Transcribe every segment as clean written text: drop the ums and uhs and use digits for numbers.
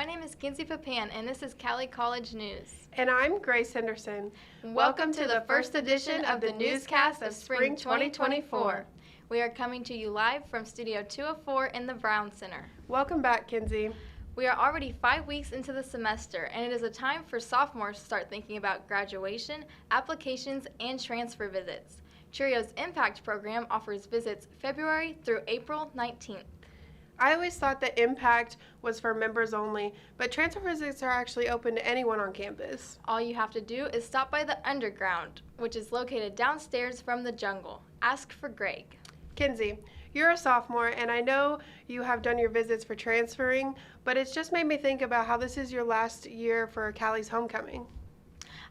name is Kinsey Papan, and this is Cowley College News. And I'm Grace Henderson. Welcome to the first edition of the newscast of Spring 2024. We are coming to you live from Studio 204 in the Brown Center. Welcome back, Kinsey. We are already 5 weeks into the semester, and it is a time for sophomores to start thinking about graduation, applications, and transfer visits. Cheerios Impact program offers visits February through April 19th. I always thought that Impact was for members only, but transfer visits are actually open to anyone on campus. All you have to do is stop by the Underground, which is located downstairs from the Jungle. Ask for Greg. Kinsey, you're a sophomore, and I know you have done your visits for transferring, but it's just made me think about how this is your last year for Cowley's homecoming.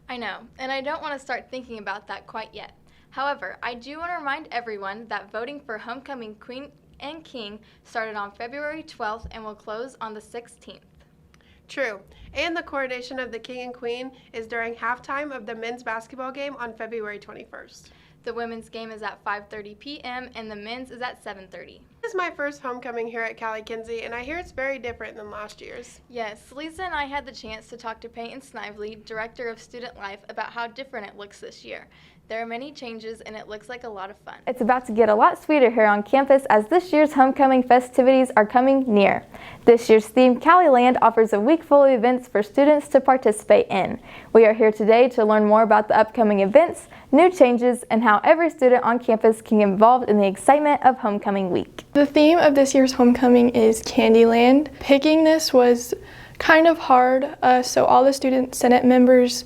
I know, and I don't want to start thinking about that quite yet. However, I do want to remind everyone that voting for Homecoming Queen and King started on February 12th and will close on the 16th. True, and the coronation of the King and Queen is during halftime of the men's basketball game on February 21st. The women's game is at 5:30 p.m. and the men's is at 7:30. This is my first homecoming here at Cowley, Kinsey, and I hear it's very different than last year's. Yes, Lisa and I had the chance to talk to Peyton Snively, Director of Student Life, about how different it looks this year. There are many changes and it looks like a lot of fun. It's about to get a lot sweeter here on campus as this year's homecoming festivities are coming near. This year's theme, Cowleyland, offers a week full of events for students to participate in. We are here today to learn more about the upcoming events, new changes, and how every student on campus can get involved in the excitement of homecoming week. The theme of this year's homecoming is Candyland. Picking this was kind of hard, so all the student senate members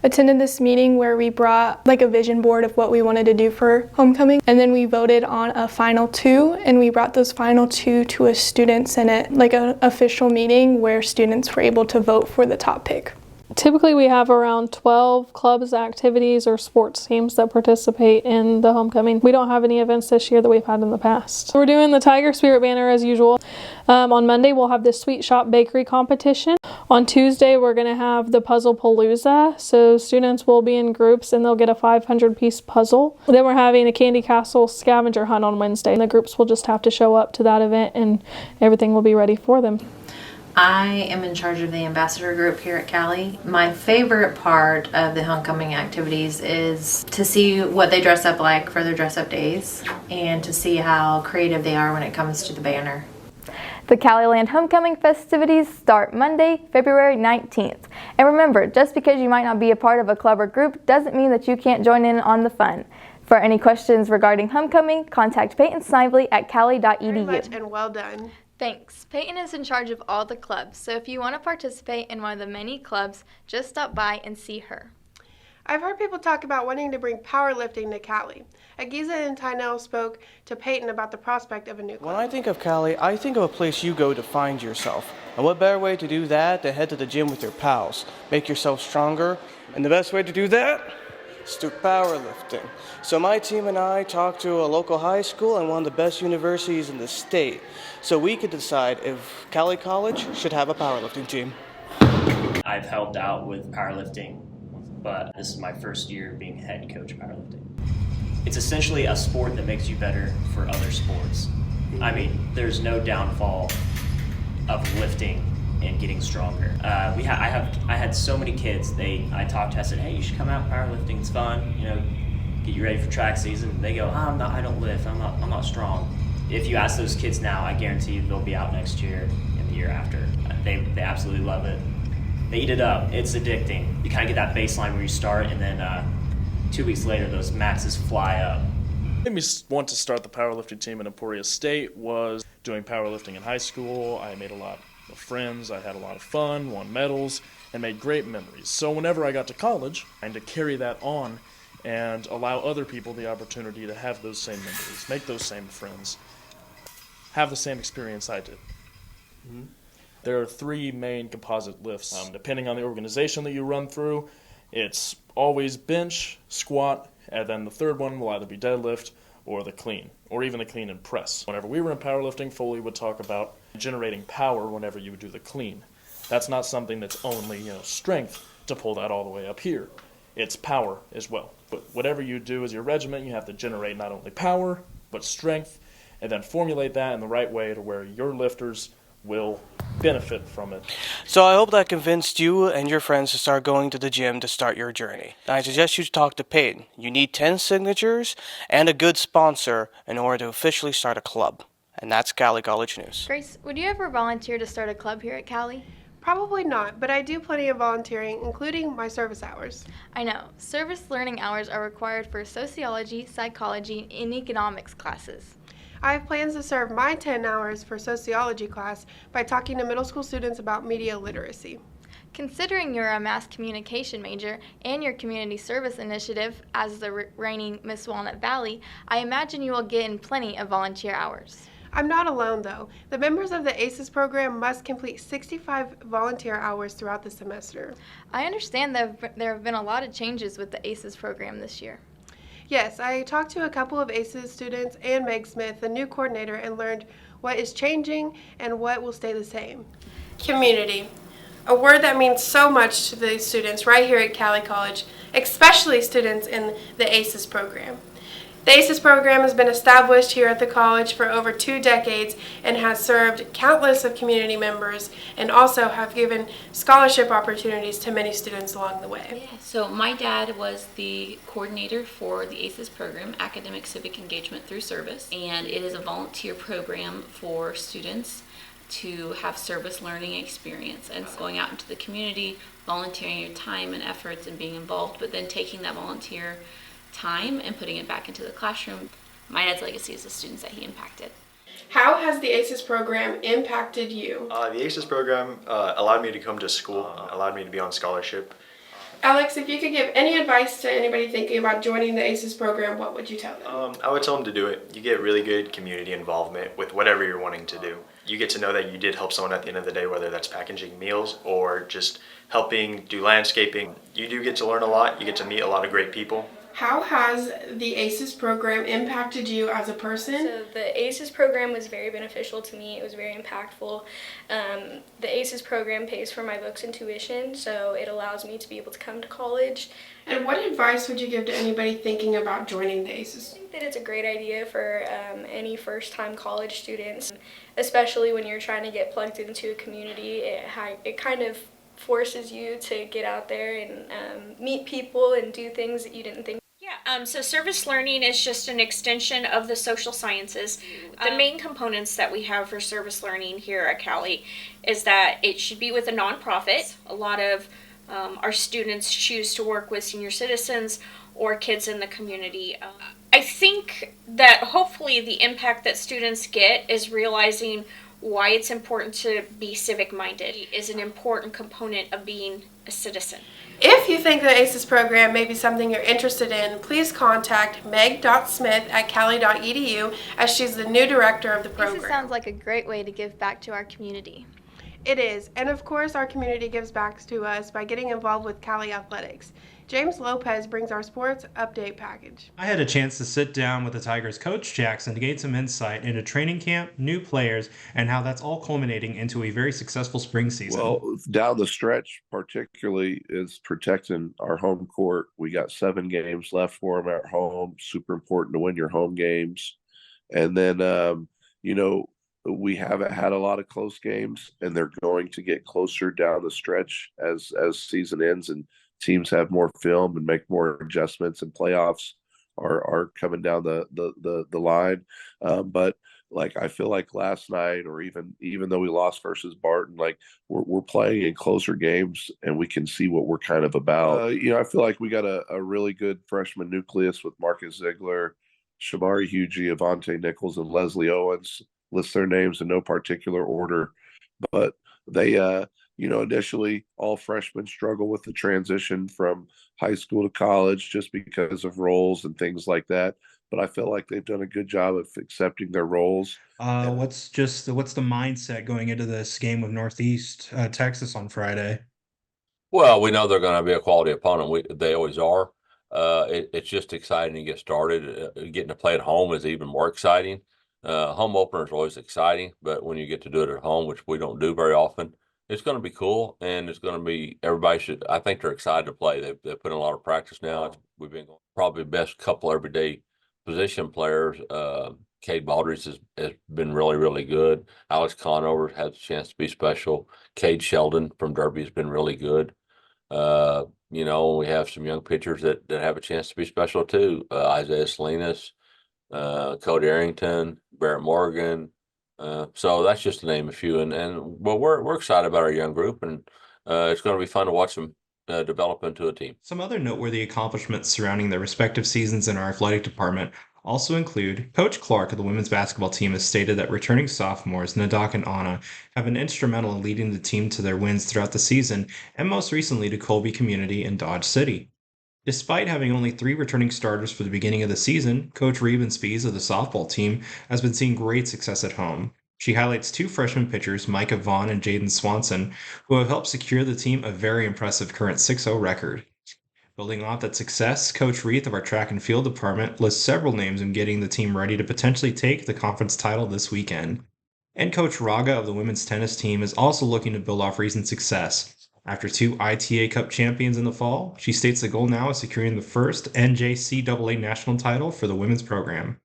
attended this meeting where we brought a vision board of what we wanted to do for homecoming, and then we voted on a final two, and we brought those final two to a student senate, an official meeting where students were able to vote for the top pick. Typically we have around 12 clubs, activities, or sports teams that participate in the homecoming. We don't have any events this year that we've had in the past. We're doing the Tiger Spirit banner as usual. On Monday we'll have the Sweet Shop Bakery competition. On Tuesday we're going to have the Puzzle Palooza. So students will be in groups and they'll get a 500-piece puzzle. Then we're having a Candy Castle scavenger hunt on Wednesday. And the groups will just have to show up to that event and everything will be ready for them. I am in charge of the ambassador group here at Cowley. My favorite part of the homecoming activities is to see what they dress up like for their dress up days and to see how creative they are when it comes to the banner. The Cowleyland homecoming festivities start Monday, February 19th. And remember, just because you might not be a part of a club or group doesn't mean that you can't join in on the fun. For any questions regarding homecoming, contact Peyton Snively at cowley.edu. Very much, and well done. Thanks. Peyton is in charge of all the clubs, so if you want to participate in one of the many clubs, just stop by and see her. I've heard people talk about wanting to bring powerlifting to Cowley. Agiza and Tynell spoke to Peyton about the prospect of a new club. When I think of Cowley, I think of a place you go to find yourself. And what better way to do that than head to the gym with your pals, make yourself stronger, and the best way to do that is through powerlifting. So my team and I talked to a local high school and one of the best universities in the state, so we could decide if Cowley College should have a powerlifting team. I've helped out with powerlifting, but this is my first year being head coach of powerlifting. It's essentially a sport that makes you better for other sports. I mean, there's no downfall of lifting and getting stronger. I had so many kids. I talked to. I said, "Hey, you should come out powerlifting. It's fun. Get you ready for track season." They go, I don't lift. I'm not strong." If you ask those kids now, I guarantee you they'll be out next year and the year after. They absolutely love it. They eat it up. It's addicting. You kind of get that baseline where you start, and then 2 weeks later, those maxes fly up. What made me want to start the powerlifting team in Emporia State was doing powerlifting in high school. I made a lot of friends. I had a lot of fun, won medals, and made great memories. So whenever I got to college, I had to carry that on and allow other people the opportunity to have those same memories, make those same friends, have the same experience I did. Mm-hmm. There are three main composite lifts. Depending on the organization that you run through, it's always bench, squat, and then the third one will either be deadlift or the clean, or even the clean and press. Whenever we were in powerlifting, Foley would talk about generating power whenever you would do the clean. That's not something that's only strength to pull that all the way up here. It's power as well. But whatever you do as your regimen, you have to generate not only power, but strength, and then formulate that in the right way to where your lifters will benefit from it. So I hope that convinced you and your friends to start going to the gym to start your journey. I suggest you talk to Peyton. You need 10 signatures and a good sponsor in order to officially start a club. And that's Cowley College News. Grace, would you ever volunteer to start a club here at Cowley? Probably not, but I do plenty of volunteering, including my service hours. I know. Service learning hours are required for sociology, psychology, and economics classes. I have plans to serve my 10 hours for sociology class by talking to middle school students about media literacy. Considering you're a mass communication major and your community service initiative as the reigning Miss Walnut Valley, I imagine you will get in plenty of volunteer hours. I'm not alone, though. The members of the ACES program must complete 65 volunteer hours throughout the semester. I understand that there have been a lot of changes with the ACES program this year. Yes, I talked to a couple of ACES students and Meg Smith, the new coordinator, and learned what is changing and what will stay the same. Community. A word that means so much to the students right here at Cowley College, especially students in the ACES program. The ACES program has been established here at the college for over 2 decades and has served countless of community members and also have given scholarship opportunities to many students along the way. Yeah, so my dad was the coordinator for the ACES program, Academic Civic Engagement Through Service, and it is a volunteer program for students to have service learning experience and going out into the community, volunteering your time and efforts and being involved, but then taking that volunteer time and putting it back into the classroom. My dad's legacy is the students that he impacted. How has the ACES program impacted you? The ACES program allowed me to come to school, allowed me to be on scholarship. Alex, if you could give any advice to anybody thinking about joining the ACES program, what would you tell them? I would tell them to do it. You get really good community involvement with whatever you're wanting to do. You get to know that you did help someone at the end of the day, whether that's packaging meals or just helping do landscaping. You do get to learn a lot. You get to meet a lot of great people. How has the ACES program impacted you as a person? So the ACES program was very beneficial to me. It was very impactful. The ACES program pays for my books and tuition, so it allows me to be able to come to college. And what advice would you give to anybody thinking about joining the ACES? I think that it's a great idea for any first-time college students, especially when you're trying to get plugged into a community. It kind of forces you to get out there and meet people and do things that you didn't think. Yeah, so service learning is just an extension of the social sciences. The main components that we have for service learning here at Cowley is that it should be with a nonprofit. A lot of our students choose to work with senior citizens or kids in the community. I think that hopefully the impact that students get is realizing why it's important to be civic-minded is an important component of being a citizen. If you think the ACES program may be something you're interested in, please contact meg.smith@cowley.edu as she's the new director of the program. This sounds like a great way to give back to our community. It is, and of course our community gives back to us by getting involved with Cowley Athletics. James Lopez brings our sports update package. I had a chance to sit down with the Tigers coach Jackson to gain some insight into training camp, new players, and how that's all culminating into a very successful spring season. Well, down the stretch, particularly, is protecting our home court. We got 7 games left for them at home. Super important to win your home games. And then, we haven't had a lot of close games, and they're going to get closer down the stretch as season ends and teams have more film and make more adjustments, and playoffs are coming down the line. But like, I feel like last night, or even though we lost versus Barton, like we're playing in closer games and we can see what we're kind of about. I feel like we got a really good freshman nucleus with Marcus Ziegler, Shamari Hugie, Avante Nichols, and Leslie Owens. List their names in no particular order, but they initially all freshmen struggle with the transition from high school to college just because of roles and things like that. But I feel like they've done a good job of accepting their roles. What's the mindset going into this game with Northeast Texas on Friday? Well, we know they're going to be a quality opponent. They always are. It's just exciting to get started. Getting to play at home is even more exciting. Home openers are always exciting, but when you get to do it at home, which we don't do very often, it's going to be cool, and it's going to be, I think they're excited to play. They've put in a lot of practice now. We've been probably best couple everyday position players Cade Baldridge has been really, really good. Alex Conover has a chance to be special. Cade Sheldon from Derby has been really good. We have some young pitchers that have a chance to be special too. Isaiah Salinas, Cody Arrington, Barrett Morgan. So that's just to name a few. But we're excited about our young group, and it's going to be fun to watch them develop into a team. Some other noteworthy accomplishments surrounding their respective seasons in our athletic department also include Coach Clark of the women's basketball team has stated that returning sophomores Nadak and Anna have been instrumental in leading the team to their wins throughout the season, and most recently to Colby Community and Dodge City. Despite having only 3 returning starters for the beginning of the season, Coach Reuben Spees of the softball team has been seeing great success at home. She highlights 2 freshman pitchers, Micah Vaughn and Jaden Swanson, who have helped secure the team a very impressive current 6-0 record. Building off that success, Coach Reith of our track and field department lists several names in getting the team ready to potentially take the conference title this weekend. And Coach Raga of the women's tennis team is also looking to build off recent success. After 2 ITA Cup champions in the fall, she states the goal now is securing the first NJCAA national title for the women's program.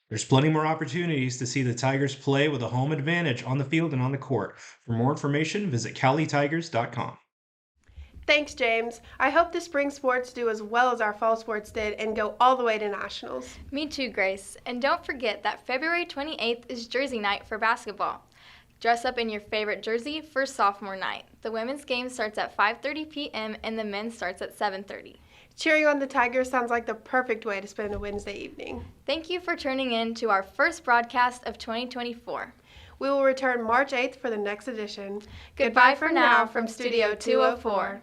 There's plenty more opportunities to see the Tigers play with a home advantage on the field and on the court. For more information, visit cowleytigers.com. Thanks, James. I hope the spring sports do as well as our fall sports did and go all the way to nationals. Me too, Grace. And don't forget that February 28th is Jersey Night for basketball. Dress up in your favorite jersey for sophomore night. The women's game starts at 5:30 p.m. and the men's starts at 7:30. Cheering on the Tigers sounds like the perfect way to spend a Wednesday evening. Thank you for tuning in to our first broadcast of 2024. We will return March 8th for the next edition. Goodbye for now from Studio 204.